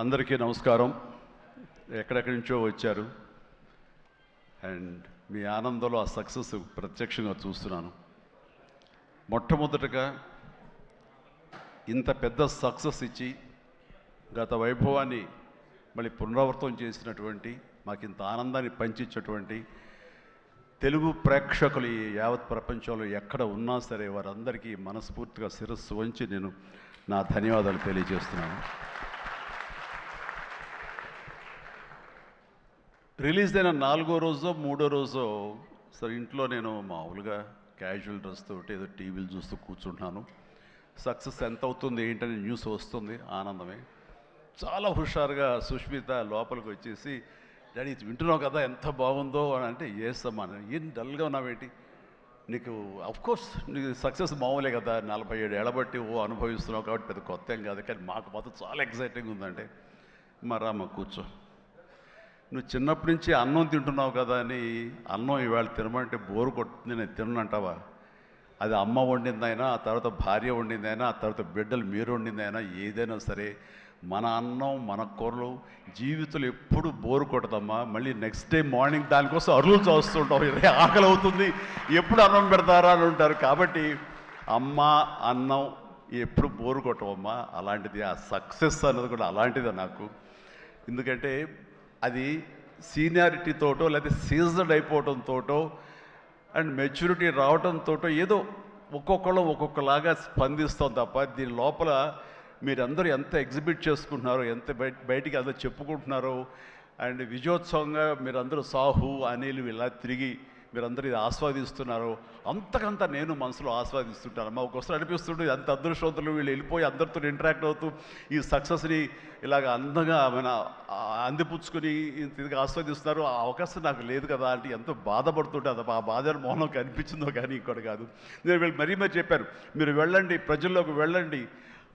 అందరికీ నమస్కారం. ఎక్కడెక్కడి నుంచో వచ్చారు అండ్ మీ ఆనందంలో ఆ సక్సెస్ ప్రత్యక్షంగా చూస్తున్నాను. మొట్టమొదటగా ఇంత పెద్ద సక్సెస్ ఇచ్చి గత వైభవాన్ని మళ్ళీ పునరావృతం చేసినటువంటి మాకు ఇంత ఆనందాన్ని పంచించేటువంటి తెలుగు ప్రేక్షకులు ఈ యావత్ ప్రపంచంలో ఎక్కడ ఉన్నా సరే వారందరికీ మనస్ఫూర్తిగా శిరస్సు వంచి నేను నా ధన్యవాదాలు తెలియజేస్తున్నాను. రిలీజ్ అయిన 4వ రోజో 3వ రోజో సరే ఇంట్లో నేను మామూలుగా క్యాజువల్ డ్రెస్ తోటి ఏదో టీవీలు చూస్తూ కూర్చుంటున్నాను. సక్సెస్ ఎంత అవుతుంది ఏంటని న్యూస్ వస్తుంది, ఆనందమే. చాలా హుషారుగా సుష్మిత లోపలికి వచ్చేసి, డాడీ ఇది వింటున్నావు కదా ఎంత బాగుందో అని అంటే, ఏసమ్మా ఏం డల్గా ఉన్నావేంటి, నీకు అఫ్కోర్స్ నీకు సక్సెస్ మామూలే కదా, 47 ఏళ్ళ బట్టి అనుభవిస్తున్నావు కాబట్టి పెద్ద కొత్త ఏం కాదు, కానీ మాకు మాత్రం చాలా ఎక్సైటింగ్ ఉందంటే, మరమ్మ కూర్చో, నువ్వు చిన్నప్పటి నుంచి అన్నం తింటున్నావు కదా అని అన్నం ఇవాళ తినమంటే బోరు కొట్టుతుంది నేను తినంటావా? అది అమ్మ వండిందైనా, ఆ తర్వాత భార్య వండిందైనా, ఆ తర్వాత బిడ్డలు మీరు వండిందైనా, ఏదైనా సరే మన అన్నం మన కూరలు జీవితంలో ఎప్పుడు బోరు కొట్టదమ్మా. మళ్ళీ నెక్స్ట్ డే మార్నింగ్ దానికోసం అరువులు చూస్తుంటాం, ఇదే ఆకలి అవుతుంది, ఎప్పుడు అన్నం పెడతారా అని ఉంటారు. కాబట్టి అమ్మ అన్నం ఎప్పుడు బోరు కొట్టవమ్మా. అలాంటిది ఆ సక్సెస్ అన్నది కూడా అలాంటిదే నాకు. ఎందుకంటే అది సీనియారిటీతోటో లేకపోతే సీజన్ అయిపోవడంతోటో అండ్ మెచ్యూరిటీ రావడంతో ఏదో ఒక్కొక్కళ్ళు ఒక్కొక్కలాగా స్పందిస్తాం తప్ప దీని లోపల మీరందరూ ఎంత ఎగ్జిబిట్ చేసుకుంటున్నారో, ఎంత బయటికి అందరూ చెప్పుకుంటున్నారో అండ్ విజయోత్సవంగా మీరందరూ సాహు అనిల్ ఇలా తిరిగి మీరందరూ ఇది ఆస్వాదిస్తున్నారు, అంతకంతా నేను మనసులో ఆస్వాదిస్తుంటాను. మా ఒకసారి అనిపిస్తుంటుంది అంత అదృష్టవంతులు వీళ్ళు వెళ్ళిపోయి అందరితో ఇంటరాక్ట్ అవుతూ ఈ సక్సెస్ని ఇలాగ అందంగా మన అందిపుచ్చుకొని తిరిగి ఆస్వాదిస్తున్నారు. ఆ అవకాశం నాకు లేదు కదా అంటే ఎంతో బాధపడుతుంటే అది ఆ బాధ మౌనం కనిపించిందో కానీ ఇంకోటి కాదు. నేను వీళ్ళు మరీ చెప్పారు, మీరు వెళ్ళండి, ప్రజల్లోకి వెళ్ళండి,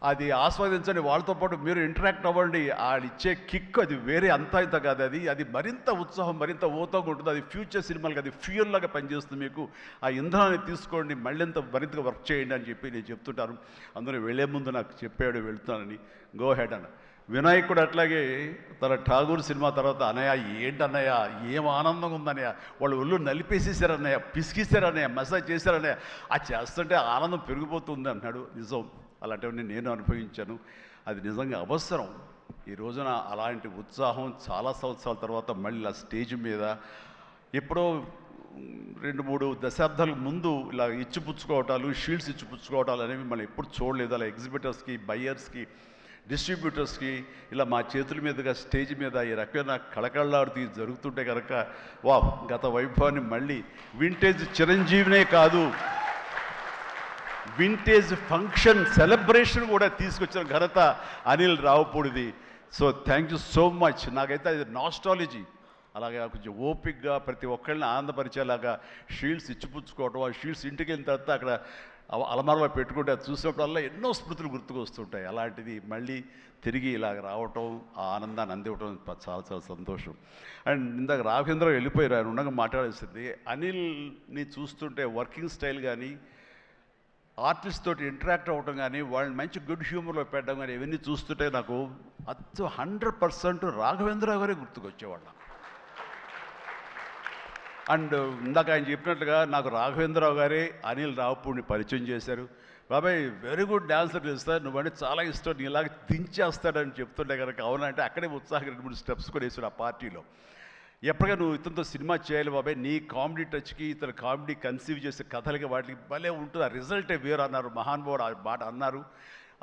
అది ఆస్వాదించండి, వాళ్ళతో పాటు మీరు ఇంటరాక్ట్ అవ్వండి, ఆడిచ్చే కిక్ అది వేరే అంతా ఇంత కాదు, అది మరింత ఉత్సాహం మరింత ఊతంగా ఉంటుంది. అది ఫ్యూచర్ సినిమాలకి అది ఫ్యూయల్ లాగా పనిచేస్తుంది. మీకు ఆ ఇంధనాన్ని తీసుకోండి, మరింతగా వర్క్ చేయండి అని చెప్పి నేను చెప్తుంటాను. అందరూ వెళ్ళే ముందు నాకు చెప్పాడు వెళ్తానని, గో హెడ్ అన్న. వినాయక్ కూడా అట్లాగే తన ఠాగూర్ సినిమా తర్వాత, అన్నయ్య ఏంటన్నయ్య ఏం ఆనందంగా ఉందన్నయ్య, వాళ్ళు ఒళ్ళు నలిపేసేసారన్నయ్య, పిసికిసారన్నయ్య, మసాజ్ చేశారన్నయ్య, అది చేస్తుంటే ఆనందం పెరిగిపోతుంది అన్నాడు. నిజం, అలాంటివన్నీ నేను అనుభవించాను. అది నిజంగా అవసరం. ఈ రోజున అలాంటి ఉత్సాహం చాలా సంవత్సరాల తర్వాత మళ్ళీ ఆ స్టేజ్ మీద ఎప్పుడో 2-3 దశాబ్దాల ముందు ఇలా ఇచ్చిపుచ్చుకోవటాలు, షీల్డ్స్ ఇచ్చిపుచ్చుకోవటాలు అనేవి మనం ఎప్పుడు చూడలేదు. అలా ఎగ్జిబిటర్స్కి, బయ్యర్స్కి, డిస్ట్రిబ్యూటర్స్కి ఇలా మా చేతుల మీదుగా స్టేజ్ మీద ఈ రకమైన కళకళలాడుతూ జరుగుతుంటే కనుక వా గత వైభవాన్ని మళ్ళీ వింటేజ్ చిరంజీవినే కాదు వింటేజ్ ఫంక్షన్ సెలబ్రేషన్ కూడా తీసుకొచ్చిన ఘనత అనిల్ రావుపూడిది. So thank you so much. నాకైతే అది నాస్టాలజీ. అలాగే కొంచెం ఓపిక్గా ప్రతి ఒక్కళ్ళని ఆనందపరిచేలాగా షీల్డ్స్ ఇచ్చిపుచ్చుకోవటం, ఆ షీల్డ్స్ ఇంటికి వెళ్ళిన తర్వాత అక్కడ అలమారలో పెట్టుకుంటే అది చూసినప్పుడల్లా ఎన్నో స్మృతులు గుర్తుకొస్తుంటాయి. అలాంటిది మళ్ళీ తిరిగి ఇలాగ రావటం, ఆ ఆనందాన్ని అందివ్వటం చాలా చాలా సంతోషం. అండ్ ఇందాక రాఘవేంద్ర వెళ్ళిపోయారు, ఆయన ఉండగా మాట్లాడేసింది. అనిల్ని చూస్తుంటే వర్కింగ్ స్టైల్ కానీ, ఆర్టిస్ట్ తోటి ఇంటరాక్ట్ అవ్వటం కానీ, వాళ్ళని మంచి గుడ్ హ్యూమర్లో పెట్టడం కానీ, ఇవన్నీ చూస్తుంటే నాకు 100% రాఘవేంద్రరావు గారే గుర్తుకొచ్చేవాళ్ళం. అండ్ ఇందాక ఆయన చెప్పినట్లుగా నాకు రాఘవేంద్రరావు గారే అనిల్ రావుపూడిని పరిచయం చేశారు. బాబాయ్ వెరీ గుడ్ డాన్సర్ చేస్తారు, నువ్వంటే చాలా ఇష్టం, నీలాగా దించేస్తాడని చెప్తుంటే కనుక అవునంటే అక్కడే ఉత్సాహంగా 2-3 స్టెప్స్ కూడా వేసాడు ఆ పార్టీలో. ఎప్పటిగా నువ్వు ఇతనితో సినిమా చేయాలి బాబాయ్, నీ కామెడీ టచ్కి ఇతను కామెడీ కన్సీవ్ చేసే కథలకి వాటికి భలే ఉంటుంది, ఆ రిజల్టే వేరు అన్నారు. మహానుభావుడు ఆ మాట అన్నారు.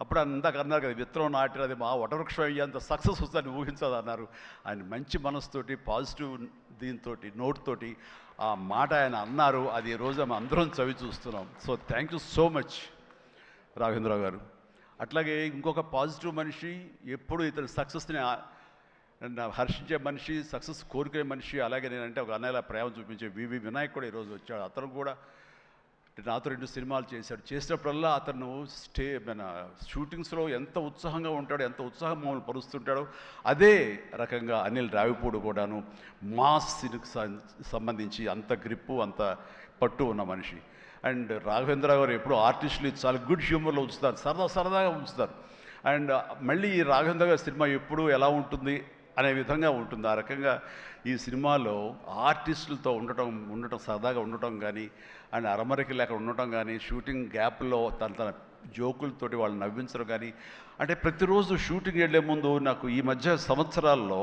అప్పుడు ఇందాక అన్నారు కదా, విత్తనం నాటినది మా వటవృక్షం అయ్యేంత సక్సెస్ వస్తుందని ఊహించదు అన్నారు. ఆయన మంచి మనసుతోటి పాజిటివ్ దీంతో నోటుతోటి ఆ మాట ఆయన అన్నారు. అది ఈ రోజు మేము అందరం చవి చూస్తున్నాం. So thank you so much Raghavendra Rao గారు. అట్లాగే ఇంకొక పాజిటివ్ మనిషి, ఎప్పుడు ఇతని సక్సెస్ని హర్షించే మనిషి, సక్సెస్ కోరుకునే మనిషి. అలాగే నేనంటే ఒక అన్నయ్యలా ప్రేమ చూపించే వివి వినాయక్ కూడా ఈరోజు వచ్చాడు. అతను కూడా నాతో 2 సినిమాలు చేశాడు. చేసినప్పుడల్లా అతను మన షూటింగ్స్లో ఎంత ఉత్సాహంగా ఉంటాడో, ఎంత ఉత్సాహం మమ్మల్ని పరుస్తుంటాడో, అదే రకంగా అనిల్ రావిపూడి కూడాను మాస్కి సంబంధించి అంత గ్రిప్పు, అంత పట్టు ఉన్న మనిషి. అండ్ రాఘవేంద్ర గారు ఎప్పుడు ఆర్టిస్టులు చాలా గుడ్ హ్యూమర్లో ఉంచుతారు, సరదాగా ఉంచుతారు. అండ్ మళ్ళీ ఈ రాఘవేంద్ర గారి సినిమా ఎప్పుడు ఎలా ఉంటుంది అనే విధంగా ఉంటుంది. ఆ రకంగా ఈ సినిమాలో ఆర్టిస్టులతో ఉండటం సరదాగా ఉండటం కానీ, అండ్ అరమరికి లేక ఉండటం కానీ, షూటింగ్ గ్యాప్లో తన జోకులతోటి వాళ్ళు నవ్వించడం కానీ, అంటే ప్రతిరోజు షూటింగ్ వెళ్ళే ముందు నాకు ఈ మధ్య సంవత్సరాల్లో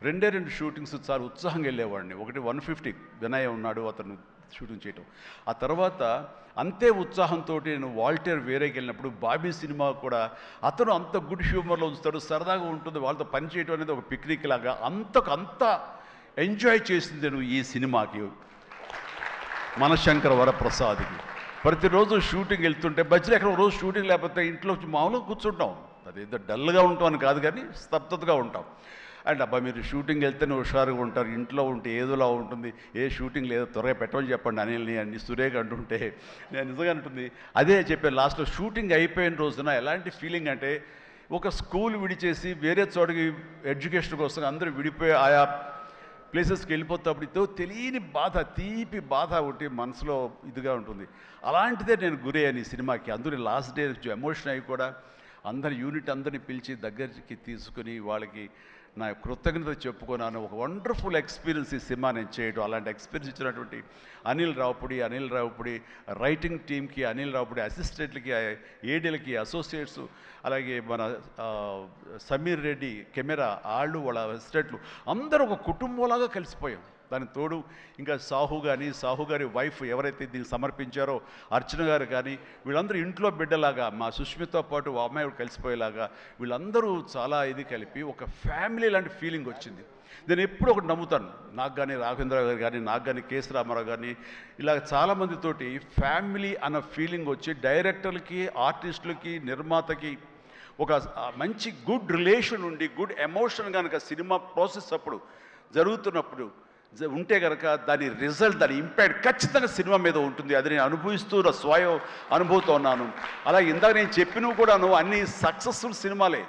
2 షూటింగ్స్ చాలా ఉత్సాహంగా వెళ్ళేవాడిని. ఒకటి 150 వినయ్ ఉన్నాడు, అతను షూటింగ్ చేయటం. ఆ తర్వాత అంతే ఉత్సాహంతో నేను వాల్టర్ వేరేకి వెళ్ళినప్పుడు బాబీ సినిమా కూడా అతను అంత గుడ్ హ్యూమర్లో ఉంచుతాడు, సరదాగా ఉంటుంది, వాళ్ళతో పని చేయడం అనేది ఒక పిక్నిక్ లాగా అంత ఎంజాయ్ చేసింది నేను ఈ సినిమాకి. మనశంకర వరప్రసాద్కి ప్రతిరోజు షూటింగ్ వెళ్తుంటే మధ్యలో ఎక్కడ రోజు షూటింగ్ లేకపోతే ఇంట్లో మామూలుగా కూర్చుంటాం, అదేదో డల్గా ఉంటాం అని కాదు కానీ స్తబ్దతగా ఉంటాం. అండ్ అబ్బా మీరు షూటింగ్ వెళ్తేనే హుషారుగా ఉంటారు, ఇంట్లో ఉంటే ఏదోలా ఉంటుంది, ఏ షూటింగ్ లేదో త్వరగా పెట్టమని చెప్పండి అనిల్ని అని సురేఖ అంటుంటే నేను నిజంగా అంటుంది అదే చెప్పాను. లాస్ట్లో షూటింగ్ అయిపోయిన రోజున ఎలాంటి ఫీలింగ్ అంటే ఒక స్కూల్ విడిచేసి వేరే చోటకి ఎడ్యుకేషన్ కోసం అందరూ విడిపోయి ఆయా ప్లేసెస్కి వెళ్ళిపోతాప్పుడు తెలియని బాధ, తీపి బాధ ఒకటి మనసులో ఇదిగా ఉంటుంది. అలాంటిదే నేను గురయ్యాను ఈ సినిమాకి. అందులో లాస్ట్ డే ఎమోషన్ అయ్యి కూడా అందరి యూనిట్ అందరిని పిలిచి దగ్గరికి తీసుకుని వాళ్ళకి నా కృతజ్ఞత చెప్పుకున్నాను. ఒక వండర్ఫుల్ ఎక్స్పీరియన్స్ ఈ సినిమా నేను చేయడం. అలాంటి ఎక్స్పీరియన్స్ ఇచ్చినటువంటి అనిల్ రావుపుడి రైటింగ్ టీమ్కి, అనిల్ రావుపుడి అసిస్టెంట్లకి, ఏడీలకి, అసోసియేట్స్, అలాగే మన సమీర్ రెడ్డి కెమెరా వాళ్ళు, వాళ్ళ అసిస్టెంట్లు అందరూ ఒక కుటుంబంలాగా కలిసిపోయాం. దానికి తోడు ఇంకా సాహు గారి వైఫ్ ఎవరైతే దీన్ని సమర్పించారో అర్చన గారు కానీ, వీళ్ళందరూ ఇంట్లో బిడ్డలాగా మా సుష్మితో పాటు ఆ అమ్మాయి కలిసిపోయేలాగా వీళ్ళందరూ చాలా ఇది కలిపి ఒక ఫ్యామిలీ లాంటి ఫీలింగ్ వచ్చింది. నేను ఎప్పుడు ఒకటి నమ్ముతాను, నాకు కానీ రాఘవేంద్ర గారు కానీ, నాకు కానీ కేఎస్ రామారావు కానీ, ఇలా చాలామందితోటి ఫ్యామిలీ అన్న ఫీలింగ్ వచ్చి డైరెక్టర్లకి, ఆర్టిస్టులకి, నిర్మాతకి ఒక మంచి గుడ్ రిలేషన్ ఉండి గుడ్ ఎమోషన్ కనుక సినిమా ప్రాసెస్ అప్పుడు జరుగుతున్నప్పుడు ఉంటే కనుక దాని రిజల్ట్, దాని ఇంపాక్ట్ ఖచ్చితంగా సినిమా మీద ఉంటుంది. అది నేను అనుభవిస్తూ నా స్వయం అనుభూతో ఉన్నాను. అలాగే ఇందాక నేను చెప్పినవి కూడాను అన్ని సక్సెస్ఫుల్ సినిమాలే.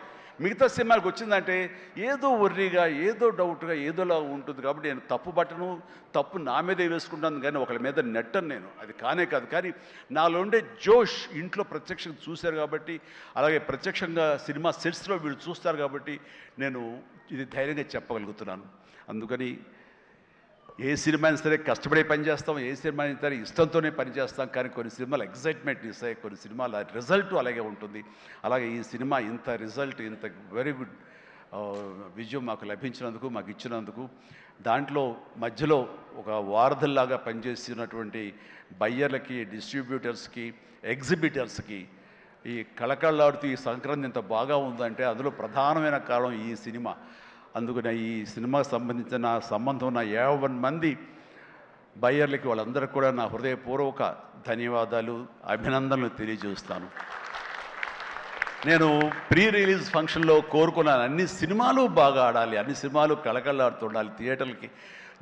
మిగతా సినిమాలకు వచ్చిందంటే ఏదో వర్రీగా, ఏదో డౌట్గా, ఏదోలా ఉంటుంది. కాబట్టి నేను తప్పు నా మీదే వేసుకుంటాను కానీ ఒకళ్ళ మీద నెట్టను నేను, అది కానే కాదు. కానీ నాలో ఉండే జోష్ ఇంట్లో ప్రత్యక్షంగా చూశారు కాబట్టి, అలాగే ప్రత్యక్షంగా సినిమా సెట్స్లో వీళ్ళు చూస్తారు కాబట్టి నేను ఇది ధైర్యంగా చెప్పగలుగుతున్నాను. అందుకని ఏ సినిమా అయినా సరే కష్టపడే పనిచేస్తాం, ఏ సినిమా అయినా సరే ఇష్టంతోనే పనిచేస్తాం. కానీ కొన్ని సినిమాలు ఎగ్జైట్మెంట్ ఇస్తాయి, కొన్ని సినిమాల రిజల్ట్ అలాగే ఉంటుంది. అలాగే ఈ సినిమా ఇంత రిజల్ట్, ఇంత వెరీ గుడ్ విజయం మాకు లభించినందుకు, మాకు ఇచ్చినందుకు, దాంట్లో మధ్యలో ఒక వారధుల్లాగా పనిచేస్తున్నటువంటి బయ్యర్లకి, డిస్ట్రిబ్యూటర్స్కి, ఎగ్జిబిటర్స్కి, ఈ కళకళలాడుతూ ఈ సంక్రాంతి ఇంత బాగా ఉందంటే అందులో ప్రధానమైన కారణం ఈ సినిమా. అందుకని ఈ సినిమాకు సంబంధించిన సంబంధం ఉన్న 50 మంది బయ్యర్లకి, వాళ్ళందరికీ కూడా నా హృదయపూర్వక ధన్యవాదాలు, అభినందనలు తెలియజేస్తాను. నేను ప్రీ రిలీజ్ ఫంక్షన్లో కోరుకున్నాను అన్ని సినిమాలు బాగా ఆడాలి, అన్ని సినిమాలు కళకళలాడుతుండాలి, థియేటర్లకి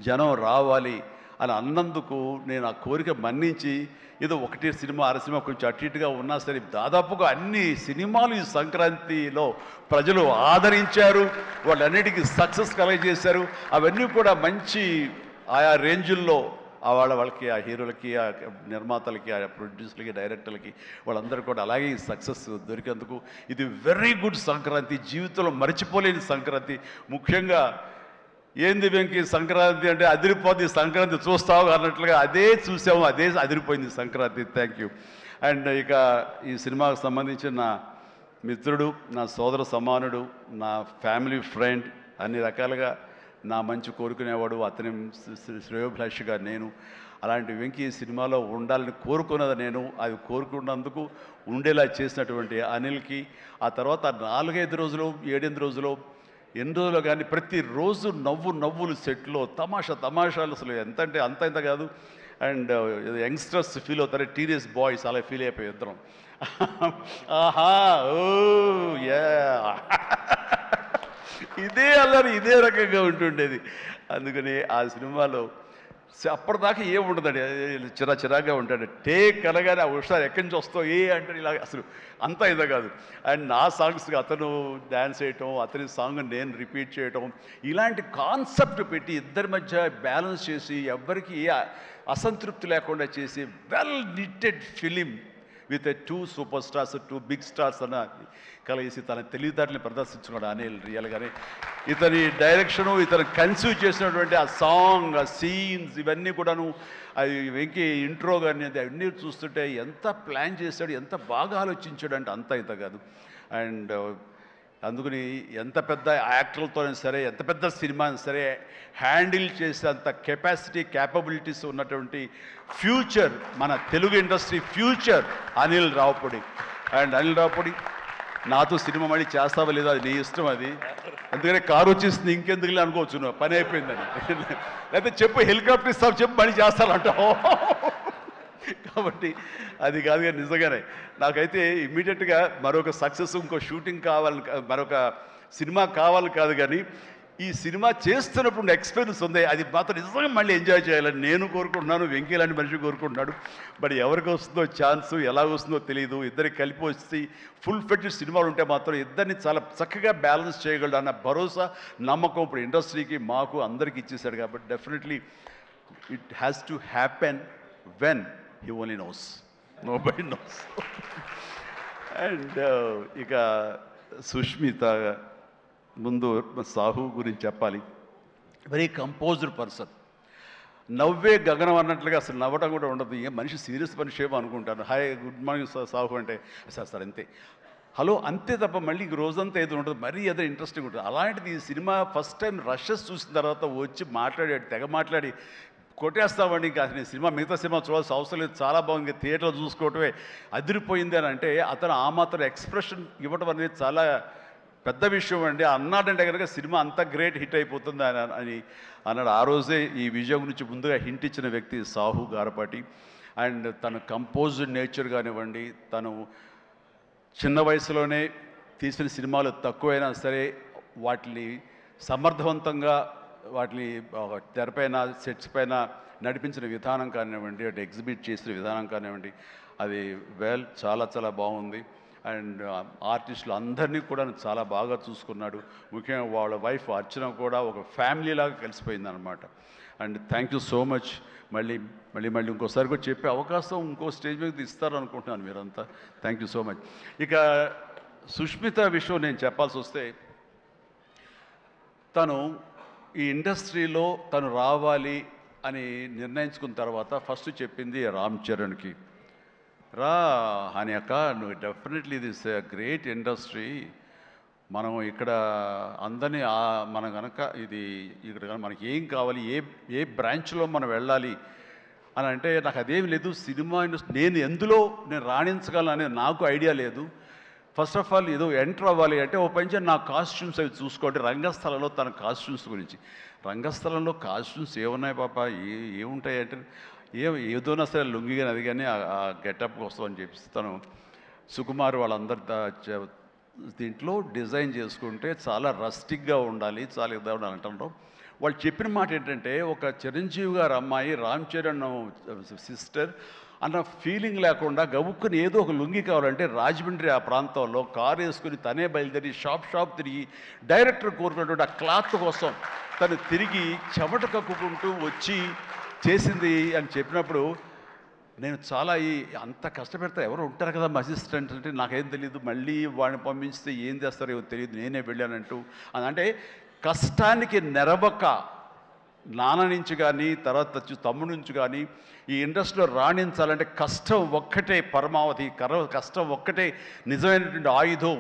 జనం రావాలి అని అన్నందుకు నేను ఆ కోరిక మన్నించి ఏదో ఒకటి సినిమా, అర సినిమా కొంచెం అటు ఇటుగా ఉన్నా సరే దాదాపుగా అన్ని సినిమాలు ఈ సంక్రాంతిలో ప్రజలు ఆదరించారు, వాళ్ళన్నిటికీ సక్సెస్ కలగజేశారు. అవన్నీ కూడా మంచి ఆయా రేంజుల్లో వాళ్ళకి, ఆ హీరోలకి, ఆ నిర్మాతలకి, ఆ ప్రొడ్యూసర్లకి, డైరెక్టర్లకి, వాళ్ళందరూ కూడా అలాగే ఈ సక్సెస్ దొరికేందుకు ఇది వెరీ గుడ్ సంక్రాంతి, జీవితంలో మర్చిపోలేని సంక్రాంతి. ముఖ్యంగా ఏంది వెంకీ సంక్రాంతి అంటే అదిరిపోద్ది సంక్రాంతి చూస్తావు అన్నట్లుగా అదే చూసాము, అదే అదిరిపోయింది సంక్రాంతి. Thank you. అండ్ ఇక ఈ సినిమాకు సంబంధించిన నా మిత్రుడు, నా సోదర సమానుడు, నా ఫ్యామిలీ ఫ్రెండ్, అన్ని రకాలుగా నా మంచి కోరుకునేవాడు, అతని శ్రేయోభిలాషిగా నేను. అలాంటి వెంకీ సినిమాలో ఉండాలని కోరుకున్నది నేను, అది కోరుకున్నందుకు ఉండేలా చేసినటువంటి అనిల్కి, ఆ తర్వాత 4-5 రోజులు 7-8 రోజులు ఎన్ని రోజులు కానీ ప్రతిరోజు నవ్వులు సెట్లో తమాషాలు అసలు ఎంత అంటే అంత కాదు. అండ్ యంగ్స్టర్స్ ఫీల్ అవుతారు, టీనేజ్ బాయ్స్ అలా ఫీల్ అయిపోయి ఇద్దరం. ఆహా ఓ యా ఇదే అల్లరి ఇదే రకంగా ఉంటుండేది. అందుకని ఆ సినిమాలో అప్పటిదాకా ఏముండదండి, చిరాగా ఉంటాడు. టేక్ అనగానే ఆ హుషారు ఎక్కడి నుంచి వస్తావు అంటే ఇలా అసలు అంతా ఇదే కాదు. అండ్ నా సాంగ్స్కి అతను డ్యాన్స్ చేయటం, అతని సాంగ్ నేను రిపీట్ చేయటం, ఇలాంటి కాన్సెప్ట్ పెట్టి ఇద్దరి మధ్య బ్యాలెన్స్ చేసి ఎవ్వరికి ఏ అసంతృప్తి లేకుండా చేసి well knitted film with a 2 super stars 2 big stars అని కలిసి తన తెలివితేటల్ని ప్రదర్శించుకున్నాడు అనిల్ రియల్గానే. ఇతని డైరెక్షను, ఇతను కన్సీవ్ చేసినటువంటి ఆ సాంగ్, ఆ సీన్స్ ఇవన్నీ కూడాను, అది వెంకీ ఇంట్రో కానీ అది అన్నీ చూస్తుంటే ఎంత ప్లాన్ చేశాడు, ఎంత బాగా ఆలోచించాడు అంటే అంత ఇంత కాదు. అండ్ అందుకని ఎంత పెద్ద యాక్టర్లతోనే సరే, ఎంత పెద్ద సినిమాని సరే హ్యాండిల్ చేసేంత కెపాసిటీ, క్యాపబిలిటీస్ ఉన్నటువంటి ఫ్యూచర్, మన Telugu industry future Anil Ravipudi. And Anil Ravipudi నాతో సినిమా మళ్ళీ చేస్తావా లేదా అది నీ ఇష్టం, అది అందుకనే కారు వచ్చేసింది ఇంకెందుకు అనుకోవచ్చు, నువ్వు పని అయిపోయిందని. లేకపోతే చెప్పు హెలికాప్టర్ ఇస్తావు, చెప్పు మళ్ళీ చేస్తానంటావు. కాబట్టి అది కాదు కానీ నిజంగానే నాకైతే ఇమ్మీడియట్గా మరొక సక్సెస్, ఇంకో షూటింగ్ కావాలి, మరొక సినిమా కావాలి కాదు, కానీ ఈ సినిమా చేస్తున్నప్పుడు ఎక్స్పీరియన్స్ ఉంది, అది మాత్రం నిజంగా మళ్ళీ ఎంజాయ్ చేయాలని నేను కోరుకుంటున్నాను, వెంకీ లాంటి మనిషి కోరుకుంటున్నాడు. బట్ ఎవరికి వస్తుందో ఛాన్స్, ఎలా వస్తుందో తెలియదు. ఇద్దరికి కలిపి వచ్చి ఫుల్ ఫెడ్జెడ్ సినిమాలు ఉంటే మాత్రం ఇద్దరిని చాలా చక్కగా బ్యాలెన్స్ చేయగలడు అన్న భరోసా, నమ్మకం ఇప్పుడు ఇండస్ట్రీకి, మాకు అందరికీ ఇచ్చేసాడు. కాబట్టి definitely it has to happen when he only knows, nobody knows. And ఇక సుష్మిత ముందు సాహు గురించి చెప్పాలి. వెరీ కంపోజ్డ్ పర్సన్, నవ్వే గగనం అన్నట్లుగా అసలు నవ్వటం కూడా ఉండదు. ఏ మనిషి సీరియస్ మనిషి ఏమో అనుకుంటాను. హాయ్ గుడ్ మార్నింగ్ సాహు అంటే సార్ అంతే, హలో అంతే తప్ప మళ్ళీ రోజంతా ఏదో ఉంటుంది, మరీ ఏదో ఇంట్రెస్టింగ్ ఉంటుంది. అలాంటిది ఈ సినిమా ఫస్ట్ టైం రషెస్ చూసిన తర్వాత వచ్చి మాట్లాడాడు, తెగ మాట్లాడి కొట్టేస్తామండి, ఇంకా నేను సినిమా మిగతా సినిమా చూడాల్సిన అవసరం లేదు, చాలా బాగుంది, థియేటర్లో చూసుకోవటమే అదిరిపోయింది అని అంటే అతను ఆ మాత్రం ఎక్స్ప్రెషన్ ఇవ్వటం అనేది చాలా పెద్ద విషయం అండి. అన్నాడంటే కనుక సినిమా అంత గ్రేట్ హిట్ అయిపోతుంది అని అన్నాడు. ఆ రోజే ఈ విజయం గురించి ముందుగా హింట్ ఇచ్చిన వ్యక్తి సాహు గారపాటి. అండ్ తన కంపోజ్డ్ నేచర్ కానివ్వండి, తను చిన్న వయసులోనే తీసిన సినిమాలు తక్కువైనా సరే వాటిని సమర్థవంతంగా వాటిని తెరపైన సెట్స్ పైన నడిపించిన విధానం కానివ్వండి, అటు ఎగ్జిబిట్ చేసిన విధానం కానివ్వండి, అది చాలా చాలా బాగుంది. అండ్ ఆర్టిస్టులు అందరినీ కూడా చాలా బాగా చూసుకున్నాడు. ముఖ్యంగా వాళ్ళ వైఫ్ అర్చన కూడా ఒక ఫ్యామిలీలాగా కలిసిపోయింది అనమాట. And thank you so much. మళ్ళీ మళ్ళీ మళ్ళీ ఇంకోసారి కూడా చెప్పే అవకాశం ఇంకో స్టేజ్ మీద ఇస్తారు అనుకుంటున్నాను మీరంతా. Thank you so much. ఇక సుష్మిత విషయం నేను చెప్పాల్సి వస్తే, తను ఈ ఇండస్ట్రీలో తను రావాలి అని నిర్ణయించుకున్న తర్వాత ఫస్ట్ చెప్పింది రామ్ చరణ్కి, రా అని అక్క, నువ్వు డెఫినెట్లీ దిస్ గ్రేట్ ఇండస్ట్రీ, మనం ఇక్కడ అందరినీ మనం కనుక ఇది ఇక్కడ మనకి ఏం కావాలి, ఏ బ్రాంచ్లో మనం వెళ్ళాలి అని అంటే నాకు అదేం లేదు, సినిమా ఇండస్ట్రీ నేను రాణించగలను అనేది నాకు ఐడియా లేదు. ఫస్ట్ ఆఫ్ ఆల్ ఏదో ఎంటర్ అవ్వాలి అంటే ఓ పని నా కాస్ట్యూమ్స్ అవి చూసుకోండి. రంగస్థలంలో తన కాస్ట్యూమ్స్ గురించి, రంగస్థలంలో కాస్ట్యూమ్స్ ఏమున్నాయి పాప, ఏముంటాయి అంటే ఏదోనా సరే లుంగి కానీ అది కానీ ఆ గెటప్ కోసం అని చెప్పి తను సుకుమార్ వాళ్ళందరి దీంట్లో డిజైన్ చేసుకుంటే చాలా రస్టిక్గా ఉండాలి, చాలా ఇదా ఉండాలి అంటారు. వాళ్ళు చెప్పిన మాట ఏంటంటే, ఒక చిరంజీవి గారు అమ్మాయి రామ్ చరణ్ సిస్టర్ అన్న ఫీలింగ్ లేకుండా గబుక్కుని ఏదో ఒక లుంగి కావాలంటే రాజమండ్రి ఆ ప్రాంతంలో కారు వేసుకుని తనే బయలుదేరి షాప్ తిరిగి డైరెక్టర్ కోరుకున్నటువంటి ఆ క్లాత్ కోసం తను తిరిగి చెమట కక్కుకుంటూ వచ్చి చేసింది అని చెప్పినప్పుడు నేను చాలా అంత కష్టపెడతా ఎవరు ఉంటారు కదా మా అసిస్టెంట్ అంటే నాకేం తెలియదు, మళ్ళీ వాడిని పంపిస్తే ఏం చేస్తారో ఏమో తెలియదు, నేనే వెళ్ళానంటూ అంటే కష్టానికి నెరవక నాన్న నుంచి కానీ తర్వాత తమ్ముడి నుంచి కానీ ఈ ఇండస్ట్రీలో రాణించాలంటే కష్టం ఒక్కటే పరమావధి, కష్టం ఒక్కటే నిజమైనటువంటి ఆయుధం,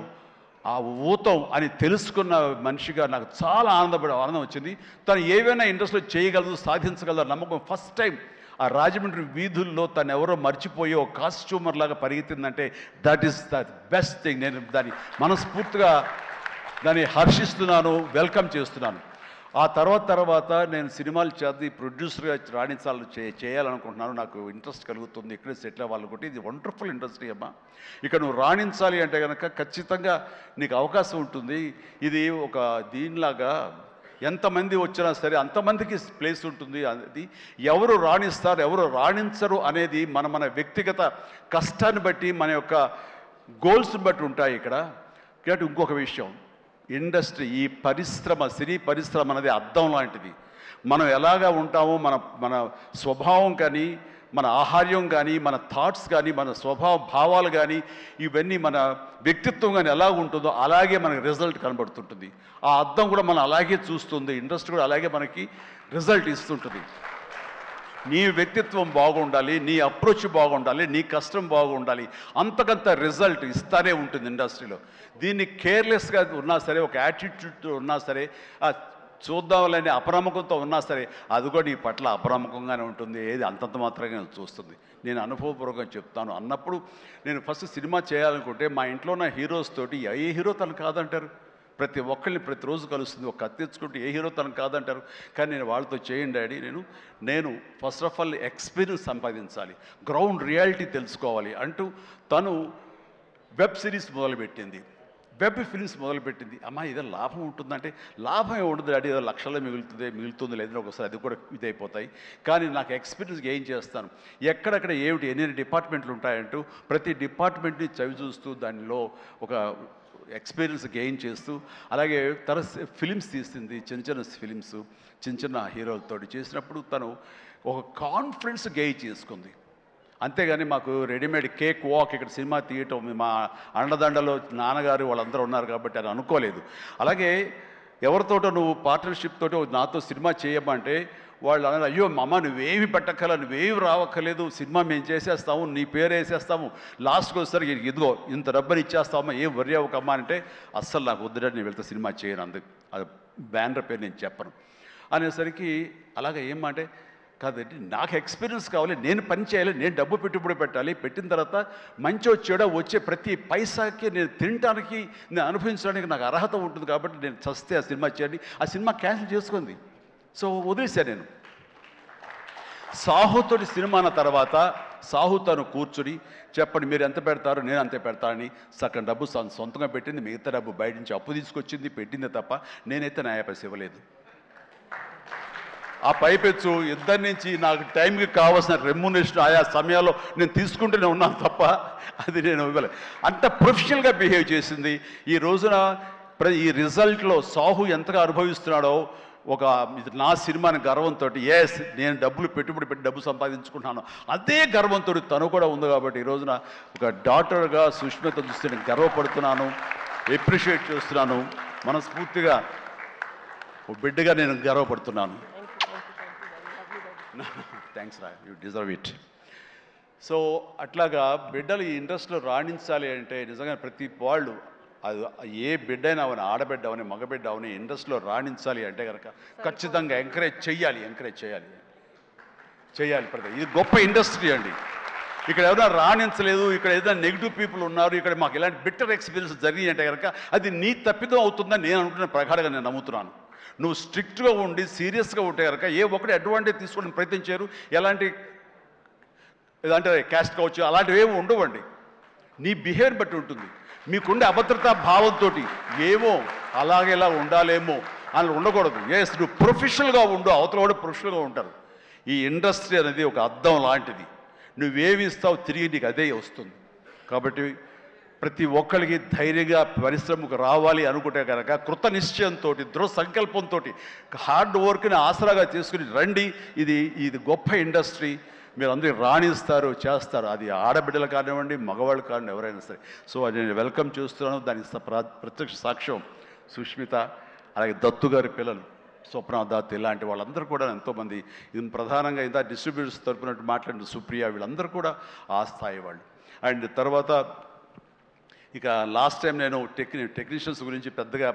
ఆ ఊతం అని తెలుసుకున్న మనిషిగా నాకు చాలా ఆనందం వచ్చింది. తను ఏవైనా ఇండస్ట్రీలో చేయగలదు, సాధించగలదు నమ్మకం. ఫస్ట్ టైం ఆ రాజమండ్రి వీధుల్లో తను ఎవరో మర్చిపోయి ఒక కాస్ట్యూమర్ లాగా పరిగెత్తిందంటే that is the best thing. నేను దాన్ని మనస్ఫూర్తిగా దాన్ని హర్షిస్తున్నాను, వెల్కమ్ చేస్తున్నాను. ఆ తర్వాత నేను సినిమాలు చేసి ప్రొడ్యూసర్గా చేయాలనుకుంటున్నాను, నాకు ఇంట్రెస్ట్ కలుగుతుంది, ఇక్కడే సెటిల్ అవ్వాలనుకుంటే ఇది వండర్ఫుల్ ఇండస్ట్రీ అమ్మా. ఇక నువ్వు రాణించాలి అంటే కనుక ఖచ్చితంగా నీకు అవకాశం ఉంటుంది. ఇది ఒక దీనిలాగా ఎంతమంది వచ్చినా సరే అంతమందికి ప్లేస్ ఉంటుంది. అది ఎవరు రాణిస్తారు ఎవరు రాణించరు అనేది మన వ్యక్తిగత కష్టాన్ని బట్టి, మన యొక్క గోల్స్ని బట్టి ఉంటాయి ఇక్కడ. కాబట్టి ఇంకొక విషయం, ఇండస్ట్రీ ఈ సినీ పరిశ్రమ అనేది అద్దం లాంటిది. మనం ఎలాగా ఉంటామో మన స్వభావం కానీ మన ఆహార్యం కానీ, మన థాట్స్ కానీ, మన స్వభావ భావాలు కానీ, ఇవన్నీ మన వ్యక్తిత్వం కానీ ఎలా ఉంటుందో అలాగే మనకి రిజల్ట్ కనబడుతుంటుంది. ఆ అద్దం కూడా మనం అలాగే చూస్తుంది, ఇండస్ట్రీ కూడా అలాగే మనకి రిజల్ట్ ఇస్తుంటుంది. నీ వ్యక్తిత్వం బాగుండాలి, నీ అప్రోచ్ బాగుండాలి, నీ కష్టం బాగుండాలి, అంతకంత రిజల్ట్ ఇస్తానే ఉంటుంది ఇండస్ట్రీలో. దీన్ని కేర్లెస్గా ఉన్నా సరే, ఒక యాటిట్యూడ్తో ఉన్నా సరే, చూద్దాంలేని అప్రమకంతో ఉన్నా సరే, అది కూడా నీ పట్ల అప్రమకంగానే ఉంటుంది, ఏది అంతంత మాత్రంగా చూస్తుంది. నేను అనుభవపూర్వకంగా చెప్తాను. అన్నప్పుడు నేను ఫస్ట్ సినిమా చేయాలనుకుంటే మా ఇంట్లో ఉన్న హీరోస్ తోటి ఏ హీరో తను కాదంటారు, ప్రతి ఒక్కరిని ప్రతిరోజు కలుస్తుంది, ఒక కత్తి తెచ్చుకుంటే ఏ హీరో తను కాదంటారు. కానీ నేను వాళ్ళతో చేయండి డాడీ, నేను ఫస్ట్ ఆఫ్ ఆల్ ఎక్స్పీరియన్స్ సంపాదించాలి, గ్రౌండ్ రియాలిటీ తెలుసుకోవాలి అంటూ తను వెబ్ సిరీస్ మొదలుపెట్టింది, వెబ్ ఫిల్మ్స్ మొదలుపెట్టింది. అమ్మా ఇదే లాభం ఉంటుందంటే, లాభం ఉండదు డాడీ, ఏదో లక్షల్లో మిగులుతుంది లేదని ఒకసారి అది కూడా ఇదైపోతాయి. కానీ నాకు ఎక్స్పీరియన్స్ గెయిన్ చేస్తాను, ఎక్కడెక్కడ ఏమిటి ఎన్ని డిపార్ట్మెంట్లు ఉంటాయంటూ ప్రతి డిపార్ట్మెంట్ని చవి చూస్తూ దానిలో ఒక ఎక్స్పీరియన్స్ గెయిన్ చేస్తూ, అలాగే తన ఫిలిమ్స్ తీసింది, చిన్న ఫిలిమ్స్ చిన్న హీరోలతో చేసినప్పుడు తను ఒక కాన్ఫిడెన్స్ గెయిన్ చేసుకుంది. అంతేగాని మాకు రెడీమేడ్ కేక్ వాక్ ఇక్కడ సినిమా తీయటం, మా అండదండలో నాన్నగారు వాళ్ళందరూ ఉన్నారు కాబట్టి అని అనుకోలేదు. అలాగే ఎవరితోటో నువ్వు పార్ట్నర్షిప్ తోటి నాతో సినిమా చేయమంటే వాళ్ళు అన్నారు, అయ్యో అమ్మ నువ్వేమి పెట్టక్కల, నువ్వేమి రావక్కర్లేదు, సినిమా మేము చేసేస్తాము, నీ పేరు వేసేస్తాము, లాస్ట్కి వస్తారు ఇదిగో ఇంత డబ్బని ఇచ్చేస్తామా, ఏం వర్రీ అవ్వకమ్మా అంటే, అస్సలు నాకు వద్దుడంటే నేను వెళ్తే సినిమా చేయను, అందుకు అది బ్యానర్ పేరు నేను చెప్పను అనేసరికి, అలాగే ఏమంటే కాదండి నాకు ఎక్స్పీరియన్స్ కావాలి, నేను పని చేయాలి, నేను డబ్బు పెట్టుబడి పెట్టాలి, పెట్టిన తర్వాత మంచి వచ్చేడా వచ్చే ప్రతి పైసాకి నేను తినడానికి, నేను అనుభవించడానికి నాకు అర్హత ఉంటుంది కాబట్టి నేను చస్తే ఆ సినిమా చేయండి. ఆ సినిమా క్యాన్సిల్ చేసుకుంది. సో వదిలేశాను నేను. సాహుతోటి సినిమా అన్న తర్వాత సాహు తను కూర్చుని చెప్పండి మీరు ఎంత పెడతారు, నేను అంతే పెడతానని సగం డబ్బు సొంతంగా పెట్టింది, మిగతా డబ్బు బయట నుంచి అప్పు తీసుకొచ్చింది, పెట్టింది తప్ప నేనైతే న్యాయపైస ఇవ్వలేదు. ఆ పైపెచ్చు ఇద్దరి నుంచి నాకు టైంకి కావాల్సిన రెమ్యునరేషన్ ఆయా సమయాల్లో నేను తీసుకుంటూనే ఉన్నాను తప్ప అది నేను ఇవ్వలేదు. అంత ప్రొఫెషనల్గా బిహేవ్ చేసింది. ఈ రోజున ఈ రిజల్ట్లో సాహు ఎంతగా అనుభవిస్తున్నాడో, ఒక నా సినిమాని గర్వంతో, ఎస్ నేను డబ్బులు పెట్టుబడి పెట్టి డబ్బు సంపాదించుకుంటున్నాను అదే గర్వంతో తను కూడా ఉంది. కాబట్టి ఈ రోజున ఒక డాటర్గా సుష్మిత చూస్తే నేను గర్వపడుతున్నాను, ఎప్రిషియేట్ చేస్తున్నాను, మనస్ఫూర్తిగా ఒక బిడ్డగా నేను గర్వపడుతున్నాను. థ్యాంక్స్ రా, యూ డిజర్వ్ ఇట్. సో అట్లాగా బిడ్డలు ఈ ఇండస్ట్రీలో రాణించాలి అంటే నిజంగా ప్రతి వాళ్ళు, అది ఏ బిడ్డ అయినా అవని, ఆడబిడ్డ అవని, మగబిడ్డ అవని, ఇండస్ట్రీలో రాణించాలి అంటే కనుక ఖచ్చితంగా ఎంకరేజ్ చేయాలి. ప్రతి ఇది గొప్ప ఇండస్ట్రీ అండి. ఇక్కడ ఎవరైనా రాణించలేదు, ఇక్కడ ఏదైనా నెగిటివ్ పీపుల్ ఉన్నారు, ఇక్కడ మాకు ఇలాంటి బిట్టర్ ఎక్స్పీరియన్స్ జరిగింది అంటే కనుక అది నీ తప్పిదం అవుతుందని నేను అనుకుంటున్న ప్రగాఢంగా నేను నమ్ముతున్నాను. నువ్వు స్ట్రిక్ట్గా ఉండి సీరియస్గా ఉంటే కనుక ఏ ఒక్కటి అడ్వాంటేజ్ తీసుకోవడానికి ప్రయత్నించారు, ఎలాంటి ఏదంటే క్యాస్ట్ కావచ్చు అలాంటివి ఏమి ఉండవండి. నీ బిహేవియర్ బట్టి ఉంటుంది. మీకుండే అభద్రతా భావంతో ఏమో అలాగేలా ఉండాలేమో అని ఉండకూడదు. ఎస్ నువ్వు ప్రొఫెషనల్గా ఉండు, అవతల కూడా ప్రొఫెషనల్గా ఉంటారు. ఈ ఇండస్ట్రీ అనేది ఒక అద్దం లాంటిది, నువ్వేమి ఇస్తావు తిరిగి నీకు అదే వస్తుంది. కాబట్టి ప్రతి ఒక్కరికి ధైర్యంగా పరిశ్రమకు రావాలి అనుకుంటే కనుక కృత నిశ్చయంతో, దృఢ సంకల్పంతో, హార్డ్ వర్క్ని ఆసరాగా తీసుకుని రండి. ఇది గొప్ప ఇండస్ట్రీ, మీరు అందరూ రాణిస్తారు, చేస్తారు. అది ఆడబిడ్డలు కానివ్వండి, మగవాళ్ళు కానివ్వండి, ఎవరైనా సరే. సో అది నేను వెల్కమ్ చేస్తున్నాను. దానికి ప్రత్యక్ష సాక్ష్యం సుష్మిత, అలాగే దత్తు గారి పిల్లలు స్వప్న దత్, ఇలాంటి వాళ్ళందరూ కూడా ఎంతోమంది, ఇది ప్రధానంగా ఇంత డిస్ట్రిబ్యూటర్స్ తరపునట్టు మాట్లాడిన సుప్రియ, వీళ్ళందరూ కూడా ఆ స్థాయి వాళ్ళు. అండ్ తర్వాత ఇక లాస్ట్ టైం నేను టెక్నీషియన్స్ గురించి పెద్దగా